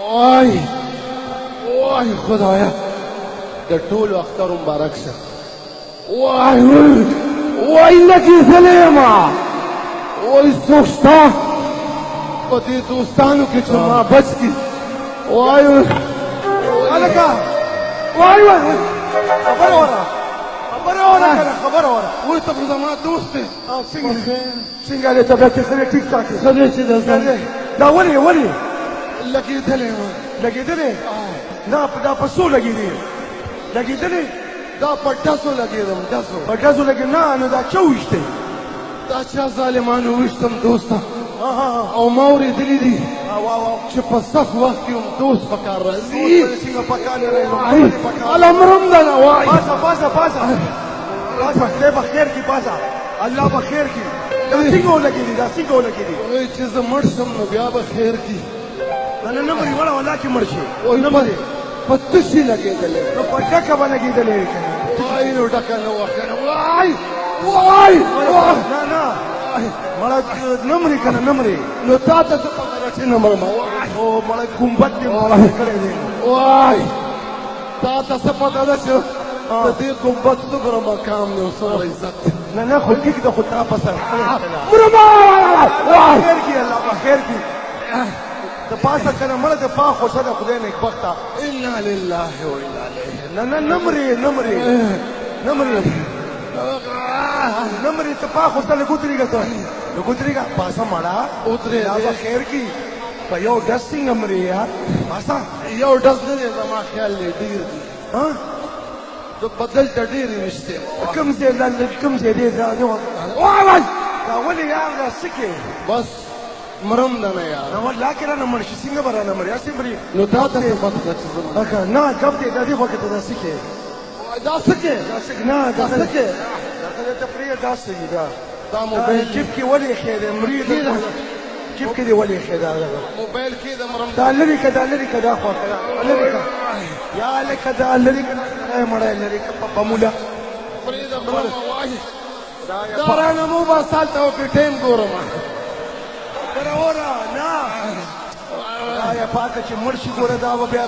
وای وای خدایا د ټولو اختر مبارک شه. وای وای وای لکې سلیما وای څوک شته په دې دوستانو کې چې ما بچ کړي. وای وای هلکه وای وای خبره وره خبره وره کنه خبره وره. وای ته خو زما دوست دی. څنګه دی طبیعت یې ښه دی ټیک ټاک دی. ښه دی چې دا ولې لګېدلی وه لګېدلی دا په څو لګېدې لګېدلی دا په ډزو لګېدم ډزو په ډزو لګې نه نو دا چا وویشتی دا چا ظالمانو وویشتم دوسته او ما اورېدلي دي چې په سخت وخت کې هم دوست په کار راځي. څنګه په کار راځي الله مرم ده نه وایي پازه خدای به خیر کړي پازه الله به خیر کړي. دا څنګه ولګېدي دا څنګه ولګېدي وایي چې زه مړ شم نو بیا به خیر کړي. نه مري وړه والله چې مړ شي نه مري په تشي لګېدلی نو په ډکه به لګېدلی وای نو ډکه نه وه که نه وای نه مړه نه مري که نه نه مري نو تا ته زه په غلطي نه مرم او مړه ګمبد دې مړه کړی دی. وای تا ته څه پته ده چې د دې ګمبد څومره مقام دی او څومره عزت دی. نه خو ټیک ده خو تا په سر مرما خیر کړي الله به خیر کړي. د پاسه کنه مړه د پا خوښه ده خدای نیکبخته. انا لله و انا الیه نه مري ته پا خوښه لږ ودرېږه ته لږ ودرېږه پاسه مړه ودرېږه به خیر کړي. په یو ډز څنګه مرې یار پاسه یو ډز نه دی زما خیال دی ډېر دي د بدل ته ډېرې ویشتې کوم ځای دی دا ولې یار دا څه کې بس مرم ده نه یار نو والله کې رانه مړ شي څنګه به رانه مري هسې مري نو تا ته څه پته ده چې زما نه کب دی دا دې خوا کې ته دا څه کې نه دا څه کې ته پرېږده دا څه دي دا موبایل جیب کې ولې ایښی دی مري جیب کې دې ولې ایښی دا موبایل کې د مرم دا لرې که دا خوا لرې که یا لکه دا لرې که مړی لرې که په موله پرېږده مرمه وایي دا رانه مو بس هلته وکړې ټایم ګورم نه یا پاکه چې مړ شي ګوره دا به بیا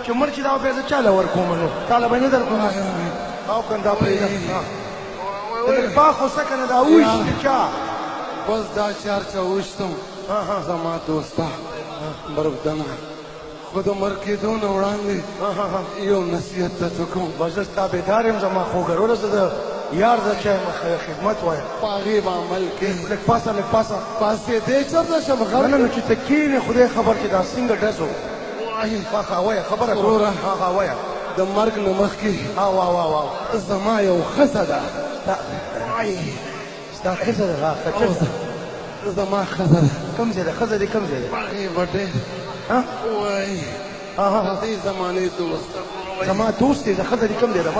چې مړ شي دا به بیا زه چاله ورکوم نو تاله به نه درکوم او که دا پرېږده پاک خو څه که نه دا وویشتې چا بس دا چار چا وویشتم زما دوسته بربدنه خو د مړ کېدو نه وړاندې یو نصیحت درته کوم بس زه ستا بیدار یم زما خوږروره زه د یار د چا خدمت وایم په هغې به عمل کوې لږ پاسه پاسېدې چېرته شم نه نو چې ته کښېنې خدای خبر چې دا څنګه ډز و وایه خبره وروره وایه د مرګ نه مخکې زما یو ښځه ده ستا ښځه ده زما ښځه ده کوم ځای ده ښځه دې کوم ځای ده هغې به ډېر وایي د دې زمانې دوست زما دوست دی د ښځه دې کوم ځای ده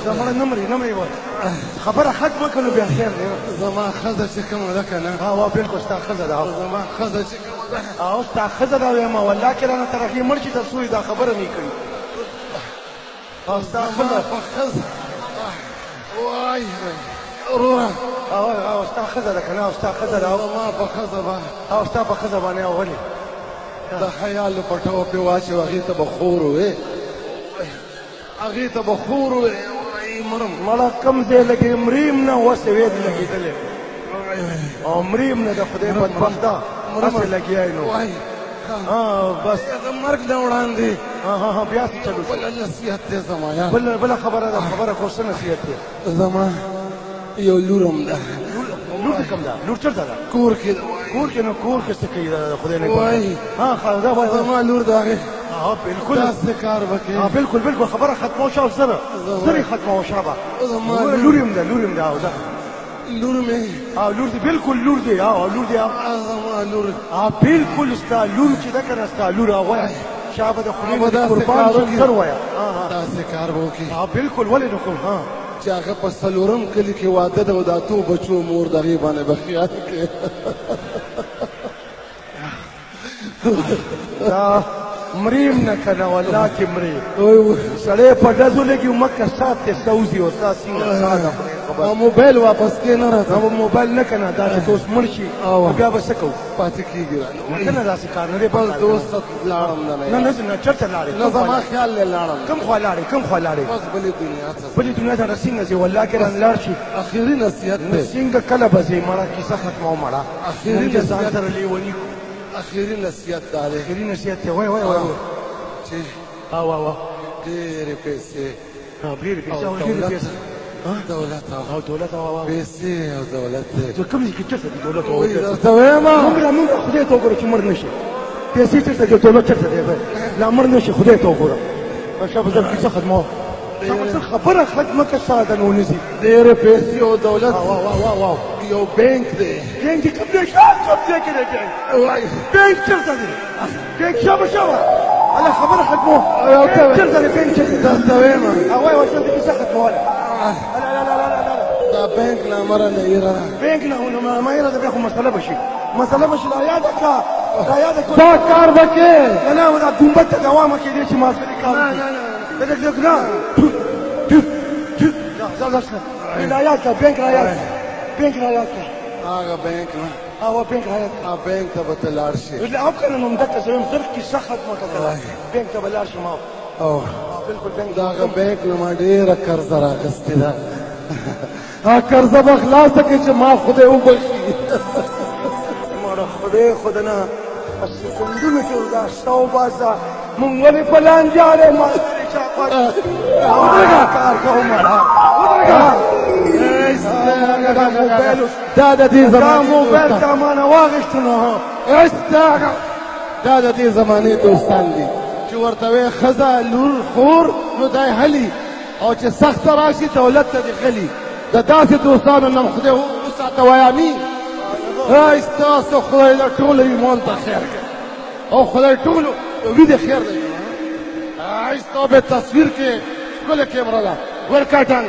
زما نه مري خبره ختمه کړه نو بیا خیر دی زما ښځه چې کومه ده که نه بلکل ستا ښځه ده زما ښځه چې کومه ده او ستا ښځه ده وایم والله کې رانه طرفې مړ شي تر څو دا خبره مې کړي او ستا ښځه وای وروره او ستا ښځه ده که نه او ستا ښځه ده زما په ښځه باندې او ستا په ښځه باندې او ولې د خیال پټو پې واچو هغې ته به خور وې هغې ته به خور وې مرم مړه کوم ځای لګې مریم نه اوس یې وید لګېدلی او مریم نه د خدای بدبخته هسې لګیا نو بس د مرګ نه وړاندې بیا څه چلو بله نصیحت دی زما یار بله خبره ده خبره خو څه نصیحت دی زما یو لور هم ده لور دې کوم ده لور چېرته ده کور کې نو کور کې څه کوي د خدای نه وایي دا وایي زما لور ده هغې بالکل داسې کار به کوي بالکل خبره ختمه وشه او زر یې ختمه وشه به لور یم ده او ده لور مې لور دی بالکل لور دی لور دی زما لور بالکل ستا لور چې ده که نه ستا لور وایه شا به د خدای د قربان شم زر وایه داسې کار به وکړي بالکل ولې نه کوم چې هغه په څلورم کلي کې واده ده او د اتو بچو مور د هغې باندې به خیال کوي دا مریم نه که نه والله کې مري سړی په ډزو لګي مکه سات ته سوځي او ستا څنګه سا ده خبر موبایل واپس کې نه راځه نو موبایل نه کنه دا چې اوس مړ شي بیا به څه کوو پاتې کېږي وطن داسې کار نه دی بس دوست لاړم نه نه نه چېرته لاړې نه زما خیال دی لاړم کوم خوا لاړې کوم خوا لاړې بس بلې دنیا ته بلې دنیا ته څنګه ځې والله کې ران لاړ شي اخري نصیحت دی څنګه کله به ځې مړه کیسه ختمه و مړه اخري نن چې ځان نصیحت سره لیوني اخري نصیحت دا دی اخري نصیحت دی وای وای وای چې وا ډېرې پیسې ډېرې پیسې او ډېرې پیسې دولت او دولت او پیسې او دولت دی زه کوم ځای کې چېرته دي دولت او وایي درته وایم موږ خدای ته وګوره چې مړ نه شي پیسې چېرته دي دولت چېرته دی لا مړ نه شي خدای ته وګوره بچا به زه کیسه ختموم خبره ختمه که ساده نه ونیسي ډېرې پیسې او دولت واو یو بینک دی بینک کوم ځای کوم ځای کې دی بینک چېرته دی بینک شابه الله خبره ختموم چېرته دی بینک چېرته دی درته وایم وای وای چېرته کیسه ختموله دا بینک له امره نه ایره بینک نه ما یې دا خو مسله بشي دا یاد کا دا کار وکړې نه دا ګمبد ته دوام کېدی چې ما سره کار دغه نه لا یاد کا بینک را یاد کا هغه بینک نه بینک را یاد هغه بینک ته به ته لاړ شې لا اب کنه نو مدته زم زر کیسه ختمه کړه بینک ته بلار شم او بالکل بینک دا هغه بینک نه ما ډېره قرضه راغستې ده هغه قرضه به خلاصه کړې چې ما خدای وبخي مړه خدای خدا نه په سکندونو کې ورځه او بازه مونږ ولې په لانجارې ما سره چا کار کوو مړه دا د دې دا موبایل تا مانه واغېستو نو دا د دې زمانې دوستان دي چې ورته وایي ښځه لور خور نو دی هلي او چې سخته راشي دولت ته دې غلي د داسې دوستانو نه خدای وساته وایامي ای ستاسو خدای د ټولو ایمان ته خیر کړي او خدای ټولو ویده خیر دی ای ستا به تصویر کې ښکلې کیمره ده ورکاټن